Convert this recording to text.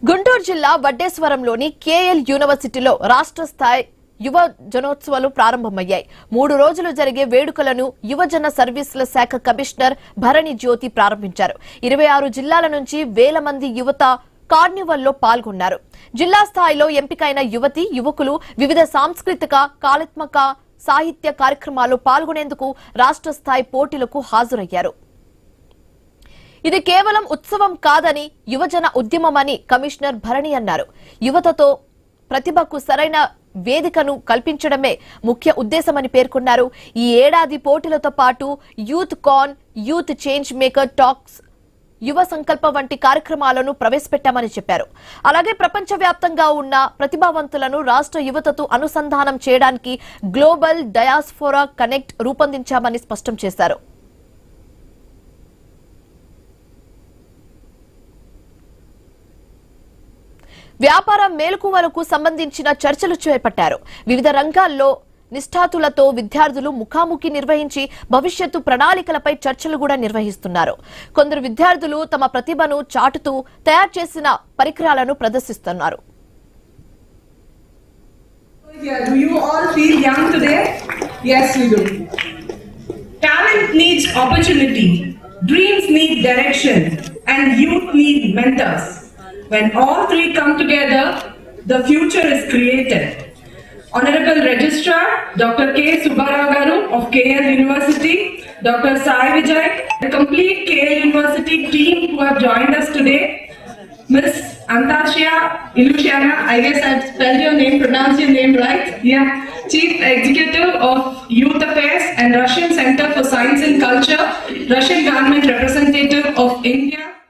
గుంటూరు జిల్లా వడ్డేశ్వరంలోని కేఎల్ యూనివర్సిటీలో రాష్ట్ర స్థాయి యువ జనోత్సవాలు ప్రారంభమయ్యాయి. 3 రోజులు జరిగే వేడుకలను యువజన సర్వీసుల శాఖ కమిషనర్ భరణి జ్యోతి ప్రారంభించారు. 26 జిల్లాల నుంచి వేల మంది యువత కార్నివల్లో పాల్గొన్నారు. జిల్లా స్థాయిలో ఎంపికైన యువతి యువకులు వివిధ సాంస్కృతిక, కళాత్మక, సాహిత్య కార్యక్రమాల్లో పాల్గొనేందుకు రాష్ట్ర స్థాయి పోటీలకు హాజరయ్యారు. ఇది కేవలం ఉత్సవం కాదని, యువజన ఉద్యమమని కమిషనర్ భరణి అన్నారు. యువతతో ప్రతిభకు సరైన వేదికను కల్పించడమే ముఖ్య ఉద్దేశమని పేర్కొన్నారు. ఈ ఏడాది పోటీలతో పాటు యూత్ కాన్, యూత్ చేంజ్ మేకర్ టాక్స్, యువ సంకల్ప వంటి కార్యక్రమాలను ప్రవేశపెట్టామని చెప్పారు. అలాగే ప్రపంచవ్యాప్తంగా ఉన్న ప్రతిభావంతులను రాష్ట్ర యువతతో అనుసంధానం చేయడానికి గ్లోబల్ డయాస్పోరా కనెక్ట్ రూపొందించామని స్పష్టం చేశారు. వ్యాపార మేలుకువలకు సంబంధించిన చర్చలు చేపట్టారు. వివిధ రంగాల్లో నిష్ఠాతులతో విద్యార్థులు ముఖాముఖి నిర్వహించి భవిష్యత్తు ప్రణాళికలపై చర్చలు కూడా నిర్వహిస్తున్నారు. కొందరు విద్యార్థులు తమ ప్రతిభను చాటుతూ తయారు చేసిన పరికరాలను ప్రదర్శిస్తున్నారు. Do you all feel young today? Yes, we do. Talent needs opportunity, dreams need direction, and youth need mentors. When all three come together, the future is created. Honorable Registrar Dr. K. Subbarao Garu of KL University, Dr. Sai Vijay, the complete KL University team who have joined us today, Miss Antasia Ilusiana, I guess I've spelled your name, pronounced your name right? Yeah. Chief Executive of Youth Affairs and Russian Center for Science and Culture, Russian Government Representative of India.